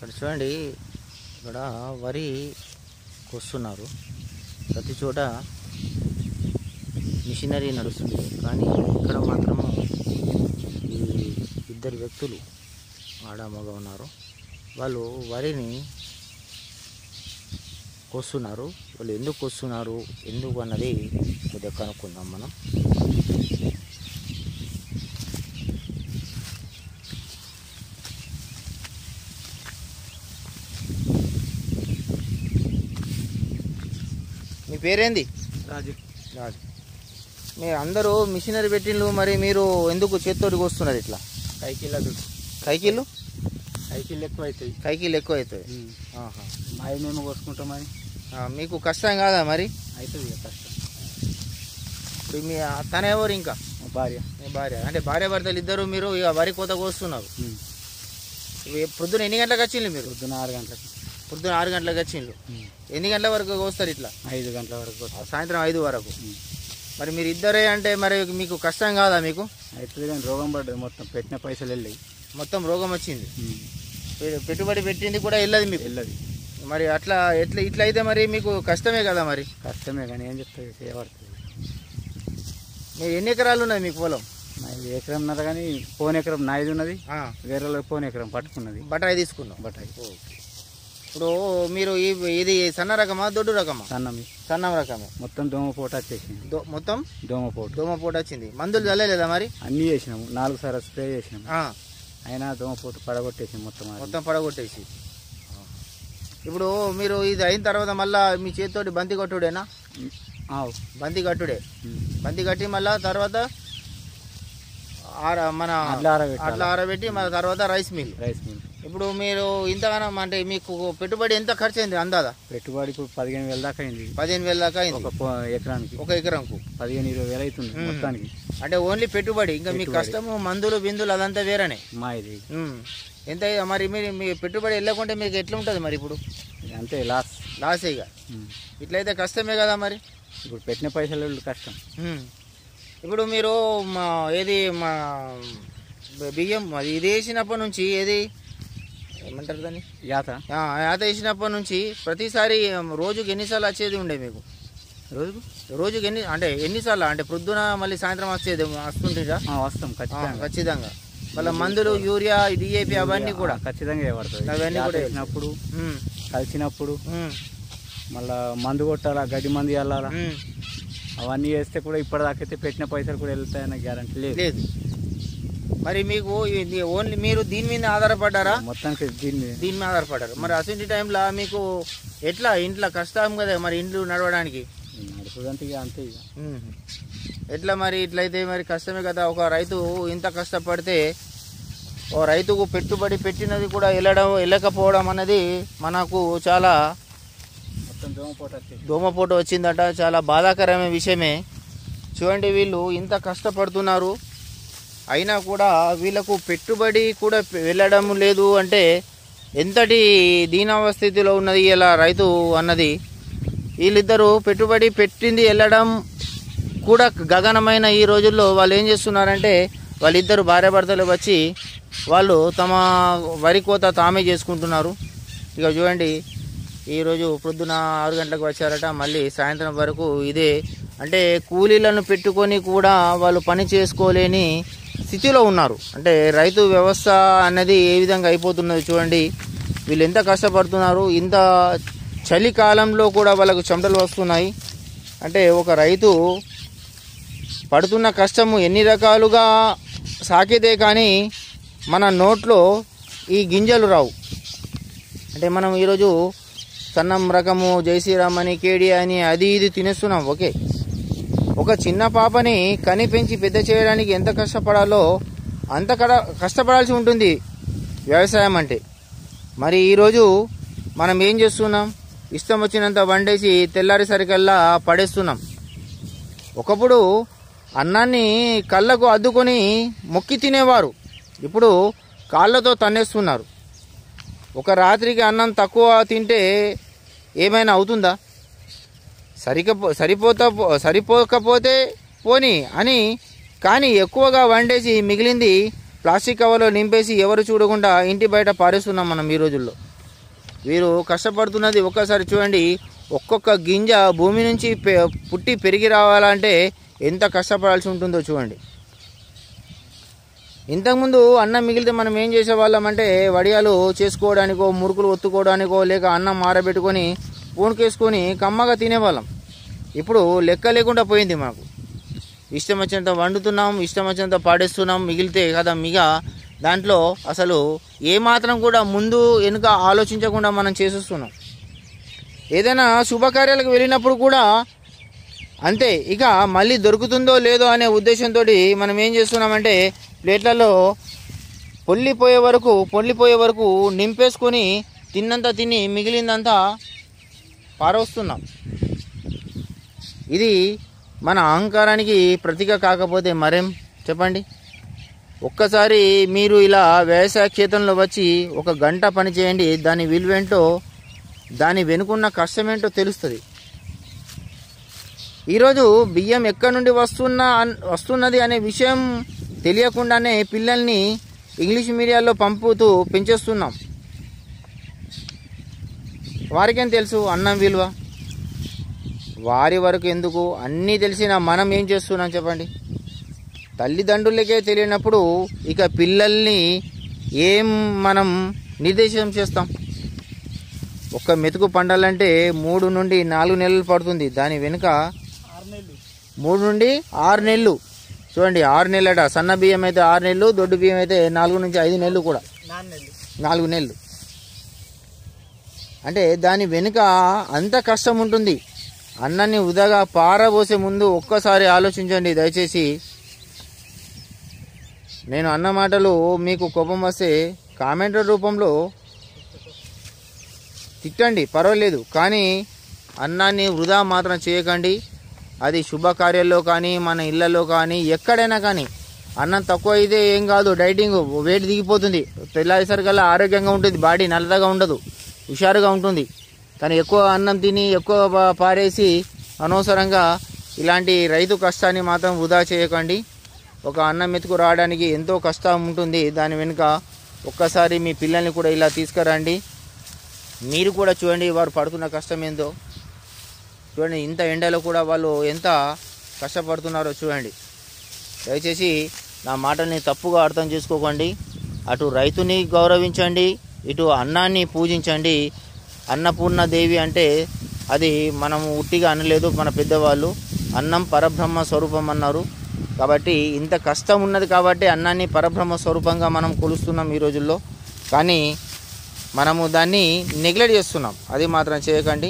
ఇక్కడ చూడండి, ఇక్కడ వరి కోస్తున్నారు. ప్రతి చోట మిషనరీ నడుస్తుంది, కానీ ఇక్కడ మాత్రము ఈ ఇద్దరు వ్యక్తులు ఆడ మగ ఉన్నారు. వాళ్ళు వరిని కోస్తున్నారు. వాళ్ళు ఎందుకు కోస్తున్నారు, ఎందుకు అన్నది కొద్దిగా కనుక్కుందాం మనం. మీ పేరేంది? రాజు. రాజు. మీరు అందరూ మిషనరీ పెట్టిండ్రు, మరి మీరు ఎందుకు చేత్తోటి కోస్తున్నారు ఇట్లా? కైకిళ్ళు కైకిళ్ళు ఎక్కువ అవుతాయి. కైకిళ్ళు ఎక్కువ అవుతాయి. మాయ మేము కోసుకుంటామని. మీకు కష్టం కాదా మరి? అవుతుంది కష్టం. ఇప్పుడు మీ తన ఎవరు? ఇంకా భార్య. మీ భార్య అంటే భార్య భర్తలు ఇద్దరు మీరు ఇక వరి కోత కోస్తున్నారు. పొద్దున ఎన్ని గంటలకు వచ్చిండ్రు మీరు? పొద్దున 6 గంటలకు. పొద్దున 6 గంటలకు వచ్చిండ్రు. ఎన్ని గంటల వరకు కోస్తారు ఇట్లా? 5 గంటల వరకు. సాయంత్రం 5 వరకు. మరి మీరు ఇద్దరే అంటే మరి మీకు కష్టం కాదా? మీకు అవుతుంది కానీ రోగం పడ్డది, మొత్తం పెట్టిన పైసలు వెళ్ళాయి. మొత్తం రోగం వచ్చింది, పెట్టుబడి పెట్టింది కూడా వెళ్ళదు మీకు. వెళ్ళదు. మరి అట్లా ఇట్లా అయితే మరి మీకు కష్టమే కదా? మరి కష్టమే కానీ ఏం చెప్తుంది, చేయబడుతుంది. మీరు ఎన్ని ఎకరాలు ఉన్నది మీకు పొలం? 5 ఎకరంన్నర, కానీ పోన్ ఎకరం నాది ఉన్నది, వేరే వాళ్ళకి పోన్ ఎకరం పట్టుకున్నది. బటాయి తీసుకున్నాం. బటాయి. ఇప్పుడు మీరు ఇది సన్న రకమా దొడ్డు రకమా? సన్న రకమే. మొత్తం దోమపోట వచ్చేసింది. మొత్తం దోమపోట వచ్చింది. మందులు చల్లలేదా మరి? అన్నీ చేసినాము, 4 సార్లు స్ప్రే చేసినాము. అయినా దోమపోటు పడగొట్టేసి మొత్తం పడగొట్టేసి. ఇప్పుడు మీరు ఇది అయిన తర్వాత మళ్ళీ మీ చేతితోటి బంతి కట్టుడేనా? బంతి కట్టుడే. బంతి కట్టి మళ్ళా తర్వాత మన అట్లా ఆరబెట్టి మన తర్వాత రైస్ మిల్. ఇప్పుడు మీరు ఇంతగానం అంటే మీకు పెట్టుబడి ఎంత ఖర్చు అయింది అందాదా? పెట్టుబడి ఇప్పుడు 15,000 దాకా అయింది. 15,000 దాకా అయింది ఒక ఎకరానికి. 15-20 వేలు అవుతుంది మొత్తానికి. అంటే ఓన్లీ పెట్టుబడి, ఇంకా మీ కష్టము మందులు బిందులు అదంతా వేరేనే. మా ఇది ఎంత మరి మీరు మీ పెట్టుబడి వెళ్ళకుంటే మీకు ఎట్లా ఉంటుంది మరి? ఇప్పుడు అంతే, లాస్ ఇక. ఇట్లయితే కష్టమే కదా మరి. ఇప్పుడు పెట్టిన పైసలు కష్టం. ఇప్పుడు మీరు మా బియ్యం ఇది వేసినప్పటి నుంచి ఏమంటారు దాన్ని, యాత వేసినప్పటి నుంచి ప్రతిసారి రోజుకి ఎన్నిసార్లు వచ్చేది ఉండే మీకు? రోజుకి ఎన్నిసార్లు అంటే పొద్దున మళ్ళీ సాయంత్రం వస్తుంటుందా? వస్తాం ఖచ్చితంగా. మళ్ళీ మందులు యూరియా డిఏపి అవన్నీ కూడా ఖచ్చితంగా అవన్నీ కూడా వేసినప్పుడు, కలిసినప్పుడు మళ్ళా మందు కొట్టాలా, గడ్డి మందు వెళ్ళాలా, అవన్నీ వేస్తే కూడా ఇప్పటిదాకైతే పెట్టిన పైసలు కూడా వెళ్తాయన్న గ్యారంటీ లేదు. మరి మీకు ఓన్లీ మీరు దీని మీద ఆధారపడ్డారా? మొత్తానికి దీని మీద ఆధారపడ్డారు. మరి అసలు టైంలో మీకు ఎట్లా ఇంట్లో కష్టం కదా మరి ఇంట్లో నడవడానికి? నడుపుదంటే అంతే. ఎట్లా మరి ఇట్లయితే మరి కష్టమే కదా. ఒక రైతు ఇంత కష్టపడితే ఓ రైతుకు పెట్టుబడి పెట్టినది కూడా వెళ్ళకపోవడం అన్నది మనకు చాలా దోమపోటు వచ్చిందట. చాలా బాధాకరమైన విషయమే. చూడండి, వీళ్ళు ఇంత కష్టపడుతున్నారు, అయినా కూడా వీళ్ళకు పెట్టుబడి కూడా వెళ్ళడం లేదు అంటే ఎంతటి దీనావస్థితిలో ఉన్నది ఇలా రైతు అన్నది. వీళ్ళిద్దరూ పెట్టుబడి పెట్టింది వెళ్ళడం కూడా గగనమైన ఈ రోజుల్లో వాళ్ళు ఏం చేస్తున్నారంటే వాళ్ళిద్దరు భార్యాభర్తలు వచ్చి వాళ్ళు తమ వరి కోత తామే చేసుకుంటున్నారు. ఇక చూడండి, ఈరోజు పొద్దున 6 గంటలకు వచ్చారట, మళ్ళీ సాయంత్రం వరకు ఇదే. అంటే కూలీలను పెట్టుకొని కూడా వాళ్ళు పని చేసుకోలేని స్థితిలో ఉన్నారు. అంటే రైతు వ్యవస్థ అన్నది ఏ విధంగా అయిపోతున్నది చూడండి. వీళ్ళు ఎంత కష్టపడుతున్నారు. ఇంత చలికాలంలో కూడా వాళ్ళకు చెమటలు వస్తున్నాయి. అంటే ఒక రైతు పడుతున్న కష్టము ఎన్ని రకాలుగా సాకితే కానీ మన నోట్లో ఈ గింజలు రావు. అంటే మనం ఈరోజు సన్నం రకము, జైశ్రీరామ్ అని, కేడి అని అది ఇది తినేస్తున్నాం. ఓకే, ఒక చిన్న పాపని కని పెంచి పెద్ద చేయడానికి ఎంత కష్టపడాలో అంత కష్టపడాల్సి ఉంటుంది వ్యవసాయం అంటే. మరి ఈరోజు మనం ఏం చేస్తున్నాం? ఇష్టం వచ్చినంత వండేసి తెల్లారి సరికల్లా పడేస్తున్నాం. ఒకప్పుడు అన్నాన్ని కళ్ళకు అద్దుకొని మొక్కి తినేవారు, ఇప్పుడు కాళ్ళతో తన్నేస్తున్నారు. ఒక రాత్రికి అన్నం తక్కువ తింటే ఏమైనా అవుతుందా? సరిపోకపోతే పోని అని, కానీ ఎక్కువగా వండేసి మిగిలింది ప్లాస్టిక్ కవర్లో నింపేసి ఎవరు చూడకుండా ఇంటి బయట పారేస్తున్నాం మనం ఈ రోజుల్లో. వీరు కష్టపడుతున్నది ఒక్కసారి చూడండి. ఒక్కొక్క గింజ భూమి నుంచి పుట్టి పెరిగి రావాలంటే ఎంత కష్టపడాల్సి ఉంటుందో చూడండి. ఇంతకుముందు అన్నం మిగిలితే మనం ఏం చేసేవాళ్ళం అంటే వడియాలు చేసుకోవడానికో, మురుకులు ఒత్తుకోవడానికో, లేక అన్నం మారబెట్టుకొని పూనకేసుకొని కమ్మగా తినేవాళ్ళం. ఇప్పుడు లెక్క లేకుండా పోయింది. మాకు ఇష్టం వచ్చినంత వండుతున్నాం, ఇష్టం వచ్చినంత పాడేస్తున్నాం. మిగిలితే కదా దాంట్లో అసలు ఏమాత్రం కూడా ముందు వెనుక ఆలోచించకుండా మనం చేసేస్తున్నాం. ఏదైనా శుభకార్యాలకు వెళ్ళినప్పుడు కూడా అంతే, ఇక మళ్ళీ దొరుకుతుందో లేదో అనే ఉద్దేశంతో మనం ఏం చేస్తున్నామంటే ప్లేట్లలో పొల్లిపోయే వరకు నింపేసుకొని తిన్నంత తిని మిగిలిందంతా పారవస్తున్నాం. ఇది మన అహంకారానికి ప్రతీక కాకపోతే మరేం చెప్పండి. ఒక్కసారి మీరు ఇలా వ్యవసాయ క్షేత్రంలో వచ్చి 1 గంట పని చేయండి. దాని విలువేంటో, దాని వెనుకున్న కష్టమేంటో తెలుస్తుంది. ఈరోజు బియ్యం ఎక్కడి నుండి వస్తున్నది అనే విషయం తెలియకుండానే పిల్లల్ని ఇంగ్లీష్ మీడియాల్లో పంపుతూ పెంచేస్తున్నాం. వారికేం తెలుసు అన్నం విలువ? వారి వరకు ఎందుకు, అన్నీ తెలిసినా మనం ఏం చేస్తున్నాం చెప్పండి. తల్లిదండ్రులకే తెలియనప్పుడు ఇక పిల్లల్ని ఏం మనం నిర్దేశం చేస్తాం? ఒక్క మెతుకు పండాలంటే 3 నుండి 4 నెలలు పడుతుంది. దాని వెనుక 3 నుండి 6 నెలలు చూడండి. 6 నెలలట. సన్న బియ్యం అయితే 6 నెలలు, దొడ్డు బియ్యం అయితే 4 నుంచి 5 నెలలు కూడా 4 నెలలు. అంటే దాని వెనుక అంత కష్టం ఉంటుంది. అన్నాన్ని వృధాగా పారబోసే ముందు ఒక్కసారి ఆలోచించండి దయచేసి. నేను అన్న మాటలు మీకు కోపం వస్తే కామెంట్ల రూపంలో తిట్టండి, పర్వాలేదు. కానీ అన్నాన్ని వృధా మాత్రం చేయకండి. అది శుభకార్యాల్లో కానీ, మన ఇళ్లలో కానీ, ఎక్కడైనా కానీ అన్నం తక్కువ అయితే ఏం కాదు, డైటింగ్ వెయిట్ దిగిపోతుంది. తెల్లారిసరికల్లా ఆరోగ్యంగా ఉంటుంది, బాడీ నల్లగా ఉండదు, హుషారుగా ఉంటుంది. కానీ ఎక్కువ అన్నం తిని ఎక్కువ పారేసి అనవసరంగా ఇలాంటి రైతు కష్టాన్ని మాత్రం వృధా చేయకండి. ఒక అన్నం మెతుకు రావడానికి ఎంతో కష్టం ఉంటుంది. దాని వెనుక ఒక్కసారి మీ పిల్లల్ని కూడా ఇలా తీసుకురండి. మీరు కూడా చూడండి వారు పడుతున్న కష్టం ఏందో చూడండి. ఇంత ఎండలో కూడా వాళ్ళు ఎంత కష్టపడుతున్నారో చూడండి. దయచేసి నా మాటల్ని తప్పుగా అర్థం చేసుకోకండి. అటు రైతుని గౌరవించండి, ఇటు అన్నాన్ని పూజించండి. అన్నపూర్ణదేవి అంటే అది మనము ఉట్టిగా అనలేదు. మన పెద్దవాళ్ళు అన్నం పరబ్రహ్మ స్వరూపం అన్నారు. కాబట్టి ఇంత కష్టం ఉన్నది కాబట్టి అన్నాన్ని పరబ్రహ్మ స్వరూపంగా మనం కొలుస్తున్నాం ఈ రోజుల్లో. కానీ మనము దాన్ని నెగ్లెక్ట్ చేస్తున్నాం. అది మాత్రం చేయకండి.